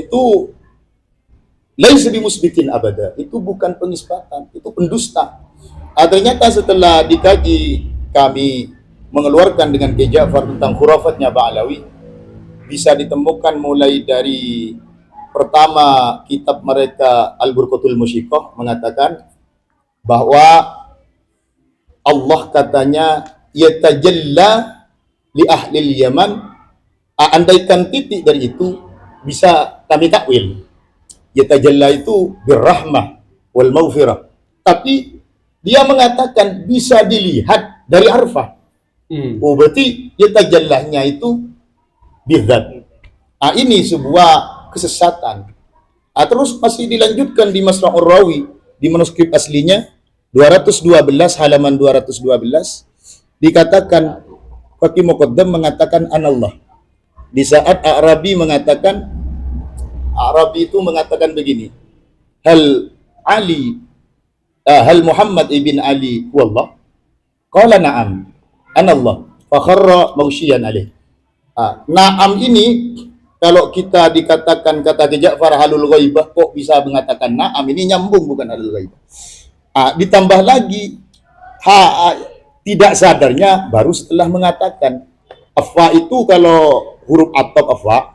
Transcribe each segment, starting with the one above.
itu laisa bimusbitin abada, itu bukan penisbatan, itu pendusta. Ternyata setelah dikaji, kami mengeluarkan dengan Ki Ja'far tentang khurafatnya Ba'alawi, bisa ditemukan mulai dari pertama kitab mereka Al-Burqatul Musyiqah mengatakan bahwa Allah katanya yatajalla li ahlil Yaman. Andaikan titik dari itu bisa kami takwil, yatajalla itu birrahmah wal maghfirah, tapi dia mengatakan bisa dilihat dari Arfah. Oh, berarti yatajallahnya itu bidzat. Ini sebuah kesesatan. Terus masih dilanjutkan di Masra'ur Rawi, di manuskrip aslinya 212 halaman 212 dikatakan Fakih Muqaddam mengatakan anallah. Di saat Arabi itu mengatakan begini, hal Muhammad ibn Ali wallah, qala na'am anallah fa kharra maghsyiyan alaih. Na'am ini kalau kita dikatakan kata Ki Ja'far halul ghaibah, kok bisa mengatakan na'am, ini nyambung bukan halul ghaibah. Ditambah lagi tidak sadarnya baru setelah mengatakan. Afa itu kalau huruf atop afa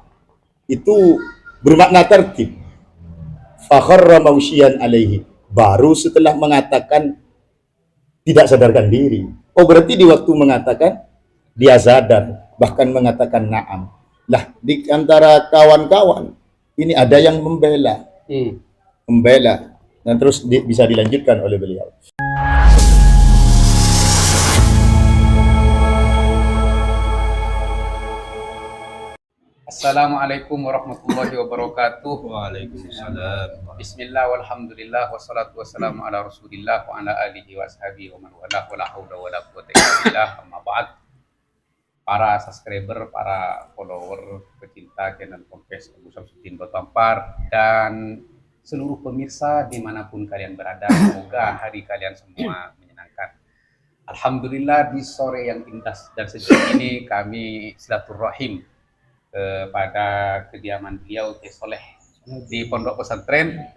itu bermakna tertib. Fakharra mausyian alaihi, baru setelah mengatakan tidak sadarkan diri. Oh, berarti di waktu mengatakan dia sadar, bahkan mengatakan na'am. Lah, di antara kawan-kawan ini ada yang membela. Dan terus bisa dilanjutkan oleh beliau. Assalamualaikum warahmatullahi wabarakatuh. Waalaikumsalam. Bismillah walhamdulillah wassalatu wassalamu ala rasulillah wa ala alihi wa ashabihi wa man wala wala haula wala quwwata illa billah. Amma ba'd. Para subscriber, para follower, pecinta channel Kompes Abu Samsudin Batampar, dan seluruh pemirsa dimanapun kalian berada, semoga hari kalian semua menyenangkan. Alhamdulillah, di sore yang indah dan sejuk ini kami silaturahim pada kediaman beliau Ki Soleh di Pondok Pesantren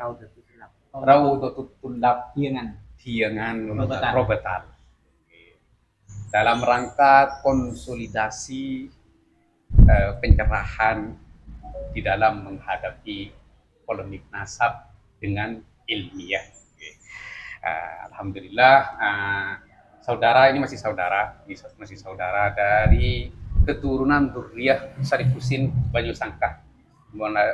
Raudatul Tullab Hiangan Robetal, dalam rangka konsolidasi pencerahan di dalam menghadapi polemik nasab dengan ilmiah. Alhamdulillah, saudara ini masih saudara dari keturunan Durriyah Syarif Husin Banyu Sangkah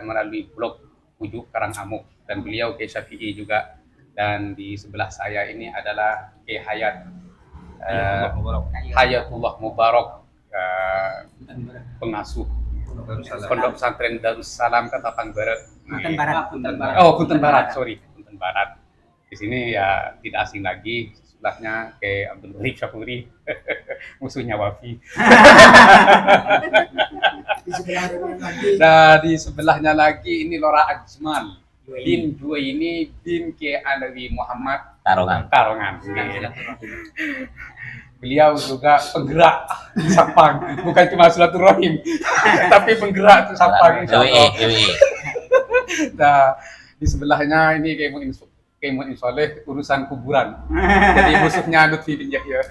melalui blog Ujuk Karangamuk, dan beliau Ki Syafi'i juga. Dan di sebelah saya ini adalah Ki Hayatullah Mubarak, pengasuh Pondok Pesantren Darussalam Ketapang Barat. Punten Barat. Di sini ya tidak asing lagi, sebelahnya ke Abdul Malik Syafuri, musuhnya Wafi. Nah, di sebelahnya lagi ini Lora Ajmal bin Juwaini bin Ki Alawi Muhammad Karongan. Beliau juga penggerak Sapang, bukan cuma silaturahim, tapi penggerak Sapang, insyaallah. Nah, di sebelahnya ini Ki Mu'in Soleh, urusan kuburan. Jadi musuhnya Lutfi bin Yahya.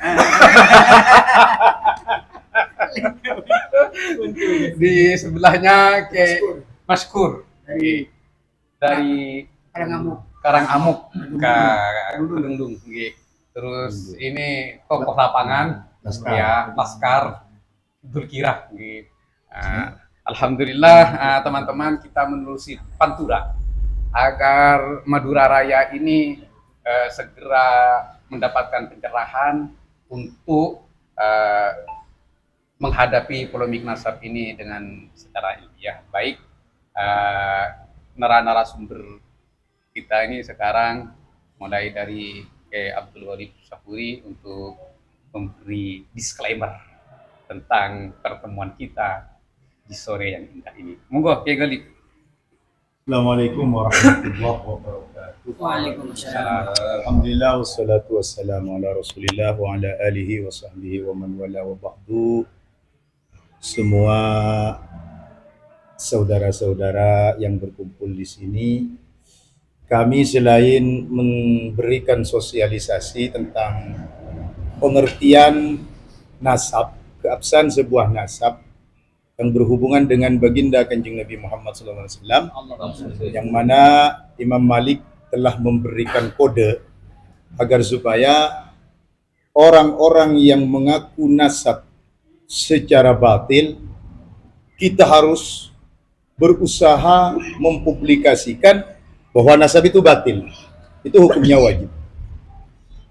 Di sebelahnya Ki Maskur dari Karangamuk ke Gunung. Terus ini tokoh lapangan, ya, Laskar Dulkirah. Alhamdulillah, teman-teman, kita menelusuri Pantura agar Madura Raya ini segera mendapatkan pencerahan untuk menghadapi polemik nasab ini dengan secara ilmiah. Baik, narasumber kita ini sekarang mulai dari Abdul Walid Syafuri untuk memberi disclaimer tentang pertemuan kita di sore yang indah ini. Monggo, Ki Galib. Assalamualaikum warahmatullahi wabarakatuh. Waalaikumsalam. Alhamdulillah wassalatu wassalamu ala Rasulillah wa ala alihi wa sahbihi wa man wala wa ba'du. Semua saudara-saudara yang berkumpul di sini, kami selain memberikan sosialisasi tentang pengertian nasab, keabsahan sebuah nasab yang berhubungan dengan baginda Kanjeng Nabi Muhammad SAW, yang mana Imam Malik telah memberikan kode agar supaya orang-orang yang mengaku nasab secara batil, kita harus berusaha mempublikasikan bahwa nasab itu batil. Itu hukumnya wajib.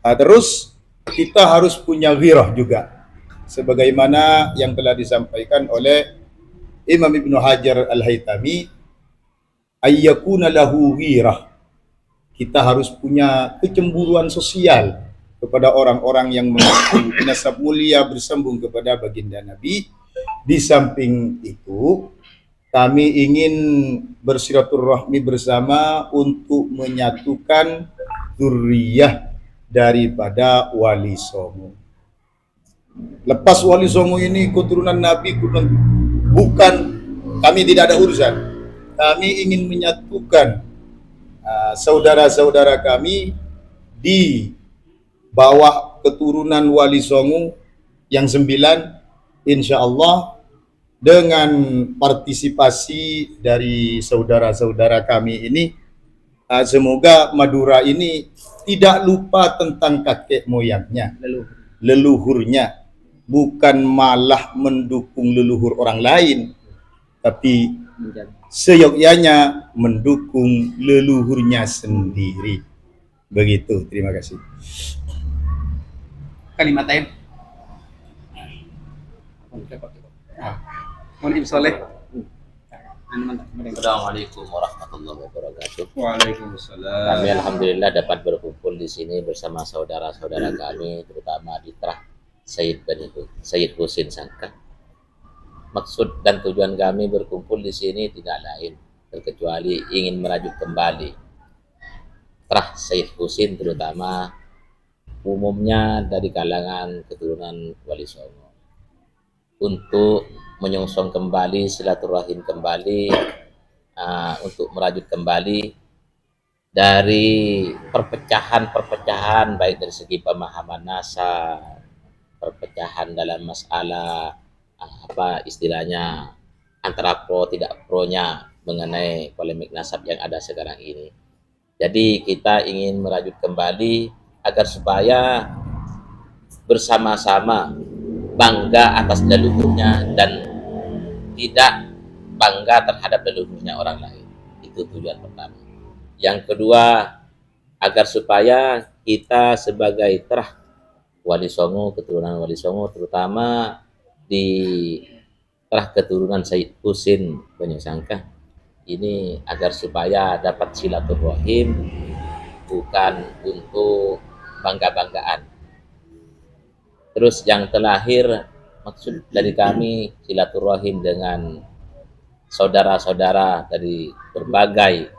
Terus kita harus punya ghirah juga, sebagaimana yang telah disampaikan oleh Imam Ibnu Hajar Al-Haytami, ayyakuna lahu ghirah. Kita harus punya kecemburuan sosial kepada orang-orang yang mengaku nasab mulia bersambung kepada baginda Nabi. Di samping itu, kami ingin bersilaturahmi bersama untuk menyatukan dzurriyyah daripada Wali Songo. Lepas Wali Songo ini keturunan Nabi, bukan, kami tidak ada urusan. Kami ingin menyatukan saudara-saudara kami di bawah keturunan Wali Songo yang 9, insya Allah, dengan partisipasi dari saudara-saudara kami ini. Semoga Madura ini tidak lupa tentang kakek moyangnya, leluhurnya, bukan malah mendukung leluhur orang lain, tapi seyogyanya mendukung leluhurnya sendiri. Begitu, terima kasih. Kalimatain. Mohon Soleh. Assalamualaikum warahmatullahi wabarakatuh. Waalaikumsalam. Kami alhamdulillah dapat berkumpul di sini bersama saudara-saudara kami, terutama di Trah Sayyid Husin Sangka. Maksud dan tujuan kami berkumpul di sini tidak lain terkecuali ingin merajut kembali Trah Sayyid Husin, terutama umumnya dari kalangan keturunan Wali Songo, untuk menyongsong kembali, silaturahim kembali, untuk merajut kembali dari perpecahan-perpecahan, baik dari segi pemahaman nasab, perpecahan dalam masalah apa istilahnya antara pro tidak pro-nya mengenai polemik nasab yang ada sekarang ini. Jadi kita ingin merajut kembali agar supaya bersama-sama bangga atas leluhurnya dan tidak bangga terhadap leluhurnya orang lain. Itu tujuan pertama. Yang kedua, agar supaya kita sebagai Trah Wali Songo, keturunan Wali Songo, terutama di Trah keturunan Sayyid Husin Banyusangka ini, agar supaya dapat silaturahim bukan untuk bangga-banggaan. Terus yang terakhir, maksud dari kami silaturahim dengan saudara-saudara dari berbagai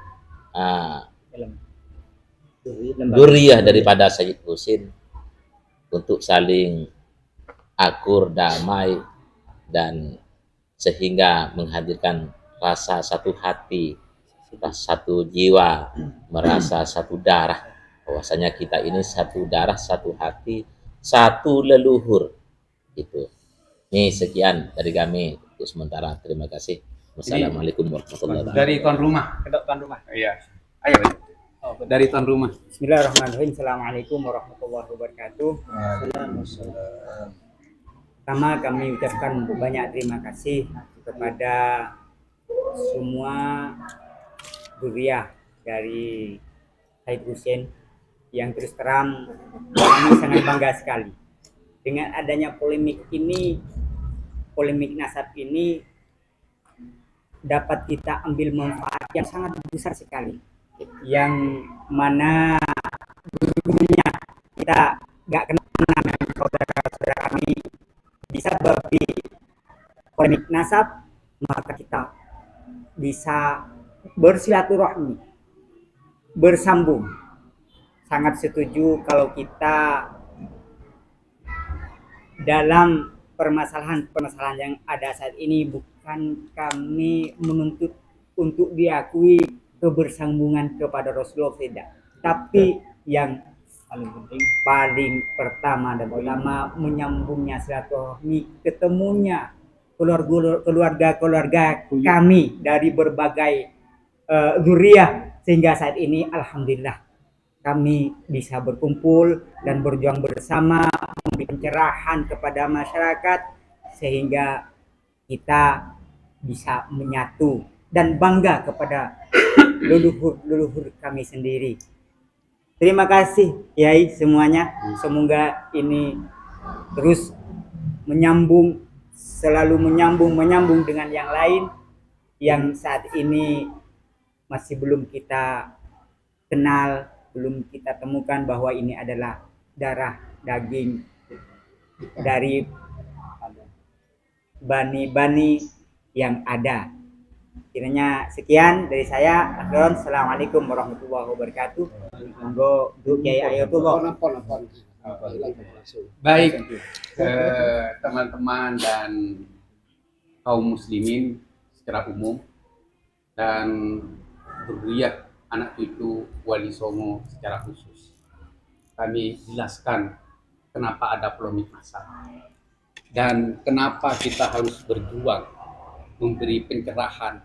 dzurriyyah daripada Sayyid Husin untuk saling akur, damai, dan sehingga menghadirkan rasa satu hati, satu jiwa, merasa satu darah, bahwasanya kita ini satu darah, satu hati, satu leluhur. Itu. Ini sekian dari kami untuk sementara. Terima kasih. Wassalamualaikum warahmatullahi wabarakatuh. Dari tuan rumah. Tuan rumah. Iya. Ayo. Dari tuan rumah. Bismillahirrahmanirrahim. Assalamualaikum warahmatullahi wabarakatuh. Pertama kami ucapkan banyak terima kasih kepada semua dzurriyyah dari Sayyid Husin yang terus terang kami sangat bangga sekali dengan adanya polemik ini. Polemik nasab ini dapat kita ambil manfaat yang sangat besar sekali, yang mana dulunya kita nggak kenal dengan saudara-saudara kami, bisa babi polemik nasab, maka kita bisa bersilaturahmi, bersambung. Sangat setuju kalau kita dalam permasalahan yang ada saat ini bukan kami menuntut untuk diakui kebersambungan kepada Rasulullah, tidak. Tapi yang paling pertama dan utama menyambungnya silaturahmi, ketemunya keluarga-keluarga kami dari berbagai zuriyah, sehingga saat ini alhamdulillah kami bisa berkumpul dan berjuang bersama, memberi pencerahan kepada masyarakat sehingga kita bisa menyatu dan bangga kepada leluhur kami sendiri. Terima kasih Yai semuanya. Semoga ini terus menyambung, selalu menyambung dengan yang lain yang saat ini masih belum kita kenal, belum kita temukan bahwa ini adalah darah daging dari bani-bani yang ada. Kiranya sekian dari saya. Assalamualaikum warahmatullahi wabarakatuh. Monggo Duk Kiai Ayatullah. Baik, teman-teman dan kaum muslimin secara umum dan zuriyah anak cucu Wali Songo secara khusus, kami jelaskan kenapa ada polemik nasab dan kenapa kita harus berjuang memberi pencerahan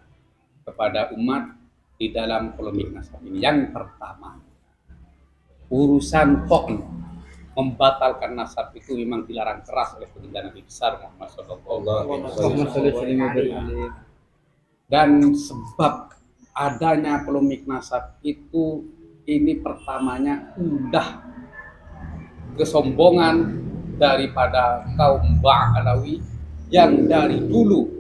kepada umat di dalam polemik nasab ini. Yang pertama, urusan pokn membatalkan nasab itu memang dilarang keras oleh baginda Nabi besar Muhammad SAW. Dan sebab adanya polemik nasab itu, ini pertamanya udah kesombongan daripada kaum Ba'alawi yang dari dulu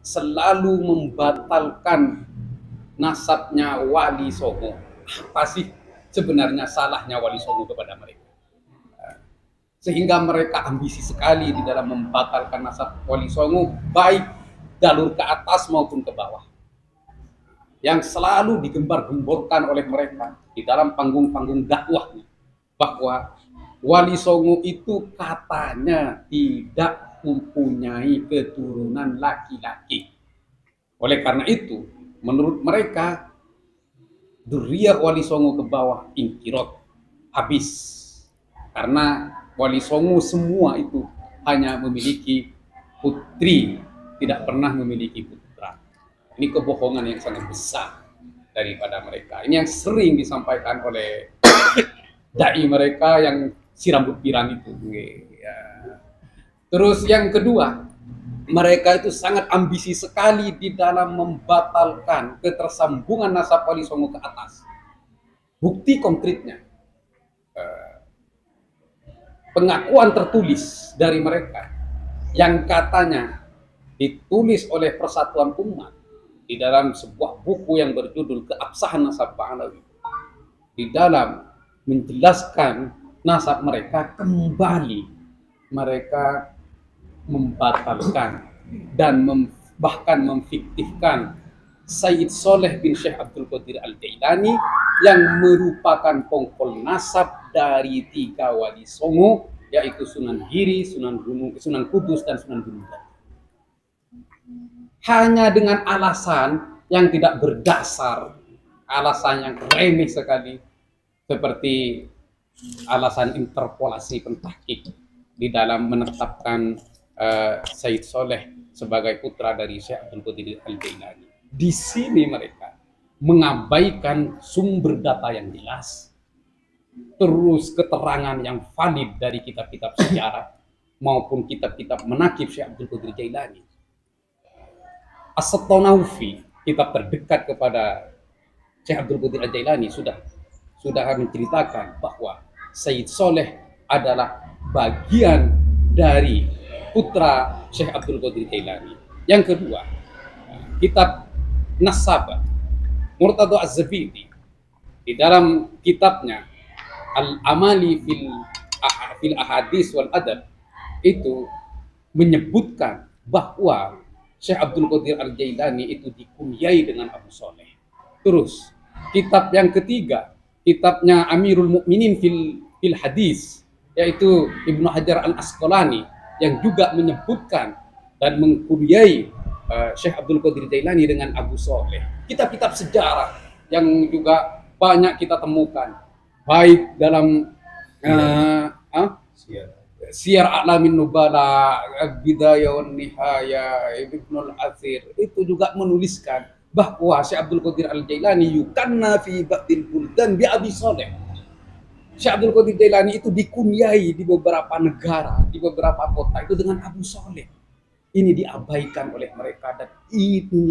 selalu membatalkan nasabnya Wali Songo. Apa sih sebenarnya salahnya Wali Songo kepada mereka? Sehingga mereka ambisi sekali di dalam membatalkan nasab Wali Songo, baik jalur ke atas maupun ke bawah. Yang selalu digembar-gemborkan oleh mereka di dalam panggung-panggung dakwahnya, bahwa Wali Songo itu katanya tidak mempunyai keturunan laki-laki. Oleh karena itu, menurut mereka, dzurriyyah Wali Songo ke bawah ingkirot, habis. Karena Wali Songo semua itu hanya memiliki putri, tidak pernah memiliki putra. Ini kebohongan yang sangat besar daripada mereka. Ini yang sering disampaikan oleh dai mereka yang si rambut pirang itu. Ya. Terus yang kedua, mereka itu sangat ambisi sekali di dalam membatalkan ketersambungan nasab Wali Songo ke atas. Bukti konkretnya, pengakuan tertulis dari mereka yang katanya ditulis oleh Persatuan Umat di dalam sebuah buku yang berjudul Keabsahan Nasab Ba'alawi, di dalam menjelaskan nasab mereka, kembali mereka membatalkan dan bahkan memfiktifkan Sayyid Soleh bin Syekh Abdul Qadir Al-Jailani yang merupakan pongkol nasab dari 3 Wali Songo, yaitu Sunan Giri, Sunan Kudus, dan Sunan Gunung Jati. Hanya dengan alasan yang tidak berdasar, alasan yang remeh sekali, seperti alasan interpolasi pentahqiq di dalam menetapkan Sayyid Soleh sebagai putra dari Syekh Abdul Qadir Al-Jailani. Di sini mereka mengabaikan sumber data yang jelas, terus keterangan yang valid dari kitab-kitab sejarah maupun kitab-kitab menakib Syekh Abdul Qadir Jailani. As-Satonaufi, kitab terdekat kepada Syekh Abdul Qadir Al-Jailani, sudah menceritakan bahwa Sayyid Soleh adalah bagian dari putra Syekh Abdul Qadir Jailani. Yang kedua, kitab Nasabah Murtado Az-Zabidi di dalam kitabnya Al-Amali fil Ahadis wal Adab itu menyebutkan bahwa Syekh Abdul Qadir Al-Jailani itu dikunyai dengan Abu Soleh. Terus kitab yang ketiga, kitabnya Amirul Mukminin fil Hadis, yaitu Ibnu Hajar Al-Asqalani, yang juga menyebutkan dan mengkunyai Syekh Abdul Qadir Jailani dengan Abu Soleh. Kitab-kitab sejarah yang juga banyak kita temukan, baik dalam Syiar A'lamin Nubala, Bidayah wan Nihaya, Ibnul Athir, itu juga menuliskan bahwa Syekh Abdul Qadir Al-Jailani yukanna fi ba'dil buldan bi Abi Soleh. Syekh Abdul Qadir Jailani itu dikunyai di beberapa negara, di beberapa kota itu dengan Abu Soleh. Ini diabaikan oleh mereka dan ini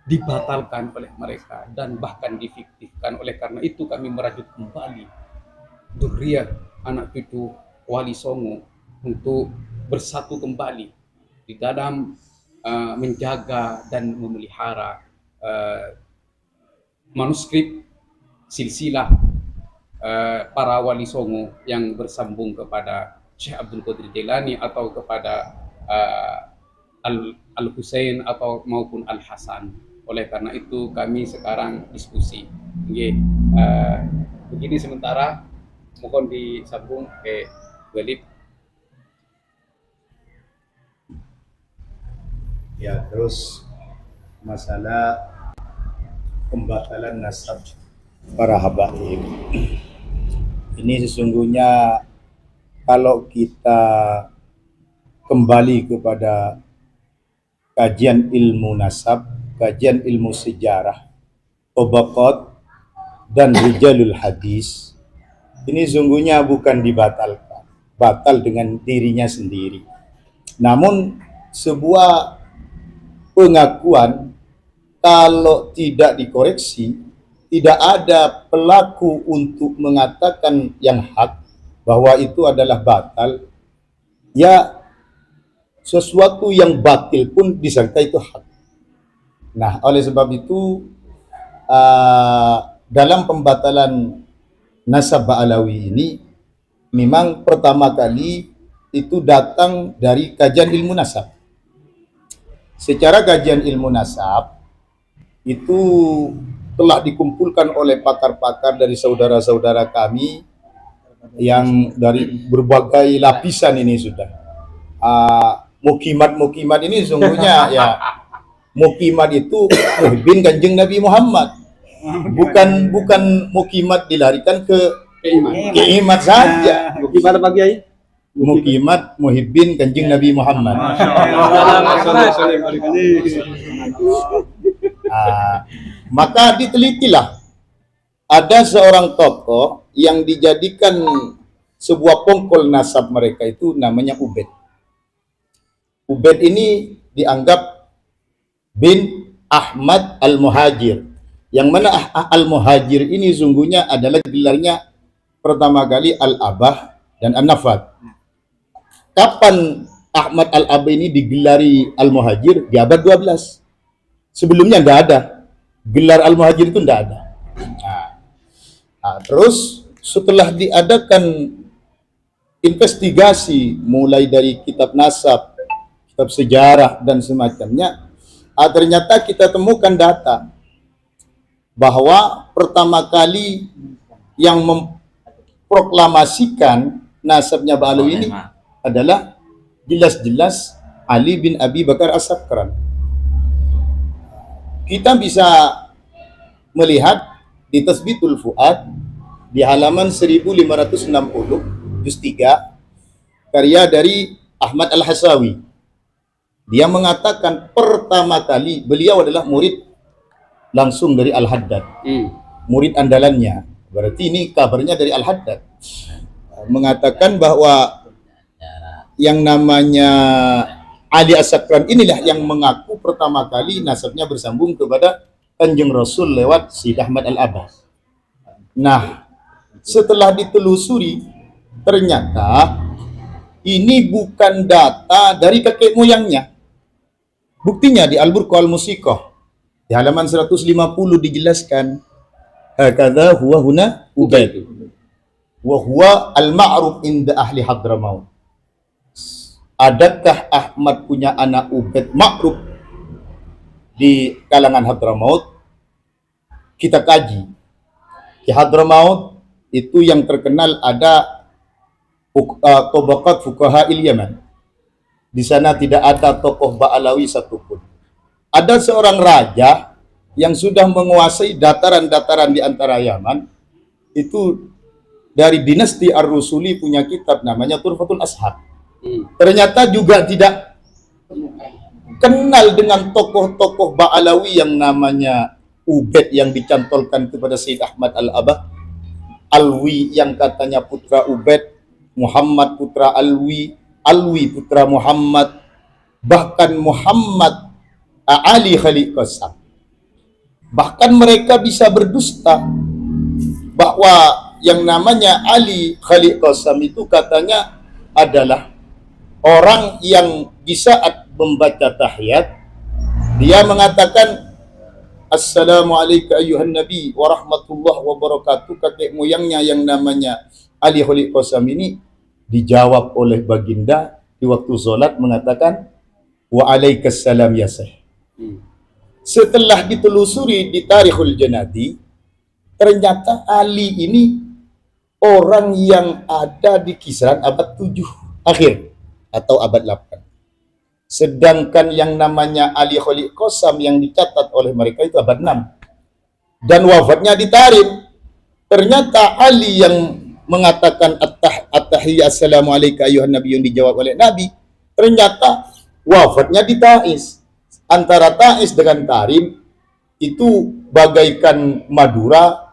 dibatalkan oleh mereka dan bahkan difiktifkan. Oleh karena itu kami merajut kembali dzurriyyah anak cucu Wali Songo untuk bersatu kembali di dalam menjaga dan memelihara manuskrip silsilah para Wali Songo yang bersambung kepada Syekh Abdul Qadir Jailani atau kepada Al-Husain atau maupun Al-Hasan. Oleh karena itu kami sekarang diskusi. Begini sementara, mohon disambung ke Walid. Ya, terus masalah pembatalan nasab para habaib. Ini sesungguhnya kalau kita kembali kepada kajian ilmu nasab, kajian ilmu sejarah, tabaqat dan rijalul hadis, ini sungguhnya bukan dibatalkan, batal dengan dirinya sendiri. Namun sebuah pengakuan kalau tidak dikoreksi, tidak ada pelaku untuk mengatakan yang hak bahwa itu adalah batal, ya sesuatu yang batil pun disangka itu hak. Nah, oleh sebab itu dalam pembatalan nasab Ba'alawi ini memang pertama kali itu datang dari kajian ilmu nasab. Secara kajian ilmu nasab itu telah dikumpulkan oleh pakar-pakar dari saudara-saudara kami yang dari berbagai lapisan ini sudah. Mukimat ini sungguhnya ya mukimat itu muhibbin Kanjeng Nabi Muhammad, bukan mukimat dilarikan ke keimat saja. Mukimat apa Kiai? Mukimat muhibbin Kanjeng Nabi Muhammad. Maka ditelitilah, ada seorang tokoh yang dijadikan sebuah pongkol nasab mereka itu namanya Ubaid. Ubaid ini dianggap bin Ahmad Al-Muhajir, yang mana Al-Muhajir ini sungguhnya adalah gelarnya pertama kali Al-Abah dan An-Nafad. Kapan Ahmad Al-Abah ini digelari Al-Muhajir? Di abad 12. Sebelumnya nggak ada. Gelar Al-Muhajir itu nggak ada. Terus setelah diadakan investigasi mulai dari kitab nasab, kitab sejarah dan semacamnya, ternyata kita temukan data bahwa pertama kali yang memproklamasikan nasabnya Ba'alawi ini adalah jelas-jelas Ali bin Abi Bakar As-Sakran. Kita bisa melihat di Tasbitul Fuad di halaman 1560 juz 3 karya dari Ahmad Al-Hasawi. Dia mengatakan pertama kali beliau adalah murid langsung dari Al-Haddad, murid andalannya. Berarti ini kabarnya dari Al-Haddad. Mengatakan bahwa yang namanya Ali As-Sakran inilah yang mengaku pertama kali nasabnya bersambung kepada Kanjeng Rasul lewat Syekh Ahmad Al-Abah. Nah, setelah ditelusuri ternyata ini bukan data dari kakek moyangnya. Buktinya di Al-Burqa Al-Musiqah di halaman 150 dijelaskan hakadha huwa huna Ubaid wa huwa al-ma'ruf inda ahli Hadramaut. Adakah Ahmad punya anak Ubaid ma'ruf di kalangan Hadramaut? Kita kaji. Di Hadramaut itu yang terkenal ada tabaqat fuqaha il Yaman. Di sana tidak ada tokoh Ba'alawi satupun. Ada seorang raja yang sudah menguasai dataran-dataran di antara Yaman. Itu dari dinasti Ar-Rusuli punya kitab namanya Turfatul Ashab. Ternyata juga tidak kenal dengan tokoh-tokoh Ba'alawi yang namanya Ubaid yang dicantolkan kepada Sayyid Ahmad Al-Abah, Alwi yang katanya putra Ubaid, Muhammad putra Alwi, Alwi putra Muhammad, bahkan Muhammad Ali Khalid Qassam. Bahkan mereka bisa berdusta bahwa yang namanya Ali Khalid Qassam itu katanya adalah orang yang di saat membaca tahiyat dia mengatakan Assalamualaikum ayuhan Nabi wa rahmatullah wa barakatuh. Kakek moyangnya yang namanya Ali Khalid Qassam ini dijawab oleh baginda di waktu sholat mengatakan wa alaikassalam ya Syekh. Setelah ditelusuri di Tarikhul Janadi, ternyata Ali ini orang yang ada di kisaran abad 7 akhir atau abad 8. Sedangkan yang namanya Ali Khalid Qassam yang dicatat oleh mereka itu abad 6. Dan wafatnya di Tarim. Ternyata Ali yang mengatakan at-tahiyyah assalamualaikum ayuhan nabi yang dijawab oleh Nabi, ternyata wafatnya di Taiz. Antara Taiz dengan Tarim itu bagaikan Madura,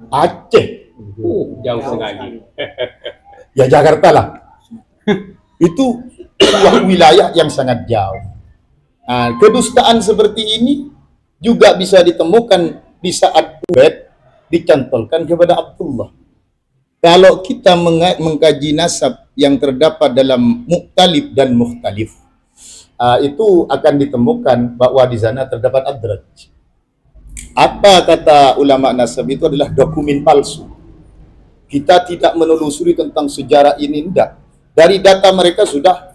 Aceh. Jauh sekali. Ya Jakarta lah. Itu sebuah wilayah yang sangat jauh. Nah, kedustaan seperti ini juga bisa ditemukan di saat Ubaid dicantolkan kepada Abdullah. Kalau kita mengkaji nasab yang terdapat dalam Mukhtalif dan Mukhtalif, itu akan ditemukan bahwa di sana terdapat Adraj. Apa kata ulama nasab itu adalah dokumen palsu. Kita tidak menelusuri tentang sejarah ini, tidak. Dari data mereka sudah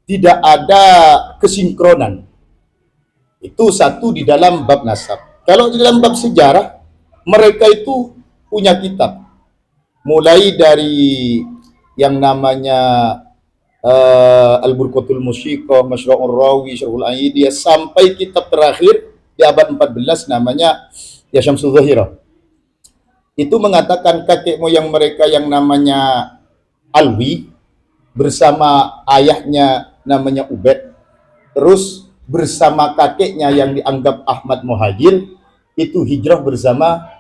tidak ada kesinkronan. Itu satu di dalam bab nasab. Kalau di dalam bab sejarah, mereka itu punya kitab. Mulai dari yang namanya Al-Burqatul Musyiqah, Masyra'ur Rawi, Syarhul Aidiyah, sampai kitab terakhir di abad 14 namanya Ya Syamsul Zahirah. Itu mengatakan kakek moyang mereka yang namanya Alwi bersama ayahnya namanya Ubaid, terus bersama kakeknya yang dianggap Ahmad Muhajir itu hijrah bersama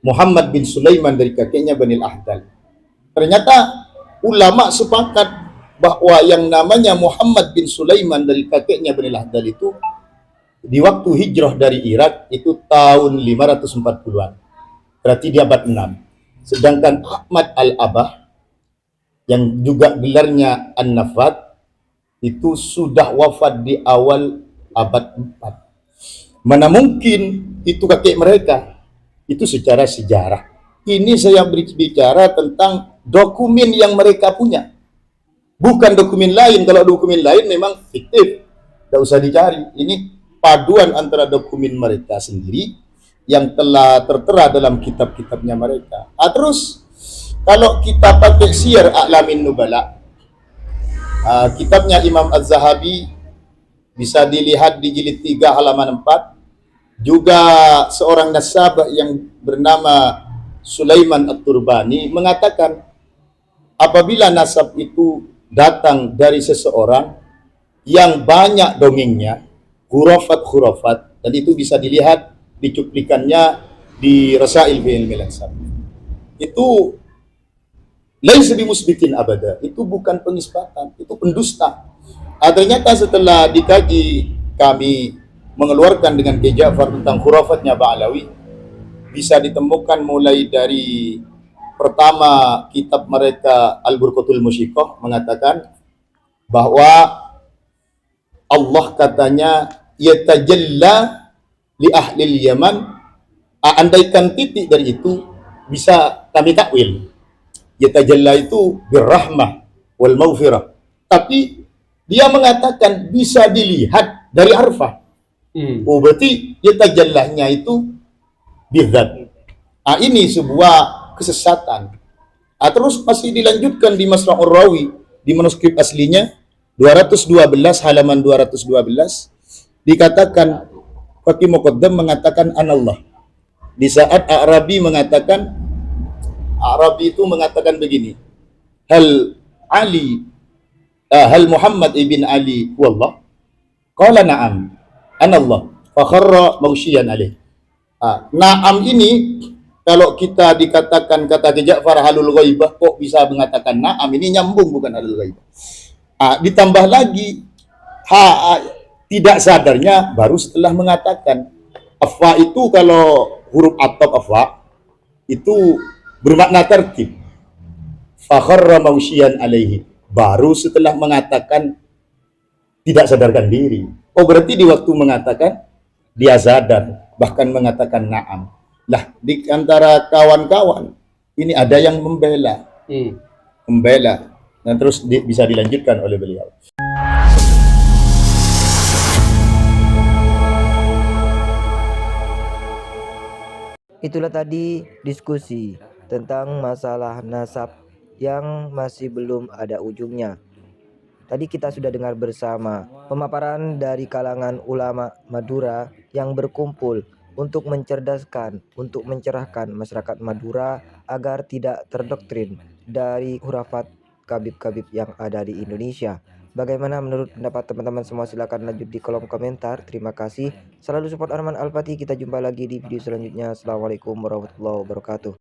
Muhammad bin Sulaiman dari kakeknya Banil Ahdal. Ternyata ulama sepakat bahwa yang namanya Muhammad bin Sulaiman dari kakeknya Banil Ahdal itu di waktu hijrah dari Irak itu tahun 540-an. Berarti di abad 6. Sedangkan Ahmad Al-Abah yang juga gelarnya An-Nafat itu sudah wafat di awal abad 4. Mana mungkin itu kakek mereka? Itu secara sejarah. Ini saya bicara tentang dokumen yang mereka punya. Bukan dokumen lain. Kalau dokumen lain memang fiktif. Tidak usah dicari. Ini paduan antara dokumen mereka sendiri yang telah tertera dalam kitab-kitabnya mereka. Terus kalau kita pakai Syiar A'lamin Nubala, kitabnya Imam Az-Zahabi bisa dilihat di jilid 3 halaman 4. Juga seorang nasabah yang bernama Sulaiman At-Turbani mengatakan apabila nasab itu datang dari seseorang yang banyak dongengnya, khurafat-khurafat, dan itu bisa dilihat di cuplikannya di Rasail fi Ilmil Ansab. Itu laisa bimusbitin abada, itu bukan penisbatan, itu pendusta. Ternyata setelah dikaji, kami mengeluarkan dengan Kiai Ja'far tentang khurafatnya Ba'alawi, bisa ditemukan mulai dari pertama kitab mereka Al-Burqatul Musyiqah mengatakan bahwa Allah katanya yatajalla li ahlil Yaman. Andaikan titik dari itu bisa kami takwil, yatajalla itu birrahmah wal maghfirah, tapi dia mengatakan bisa dilihat dari arfah. Oh, berarti yatajallahnya itu bidzat. Ini sebuah kesesatan. Terus masih dilanjutkan di Masra'ur Rawi di manuskrip aslinya 212 halaman 212 dikatakan Fakih Muqaddam mengatakan anallah. Di saat Arabi itu mengatakan begini, hal Muhammad ibn Ali wallah? Qala na'am anallah fa kharra maghsyian alaih. Na'am ini kalau kita dikatakan kata Ja'far halul ghaibah, kok bisa mengatakan na'am, ini nyambung bukan halul ghaibah. Ditambah lagi tidak sadarnya baru setelah mengatakan. Afa itu kalau huruf atop afa itu bermakna tertib. Fakharra maghsyian alaihi, baru setelah mengatakan tidak sadarkan diri. Oh, berarti di waktu mengatakan dia sadar, bahkan mengatakan na'am. Lah, di antara kawan-kawan ini ada yang membela. Dan terus bisa dilanjutkan oleh beliau. Itulah tadi diskusi tentang masalah nasab yang masih belum ada ujungnya. Tadi kita sudah dengar bersama pemaparan dari kalangan ulama Madura yang berkumpul untuk mencerdaskan, untuk mencerahkan masyarakat Madura agar tidak terdoktrin dari khurafat kabib-kabib yang ada di Indonesia. Bagaimana menurut pendapat teman-teman semua? Silakan lanjut di kolom komentar. Terima kasih. Selalu support Arman Al-Fatih. Kita jumpa lagi di video selanjutnya. Assalamualaikum warahmatullahi wabarakatuh.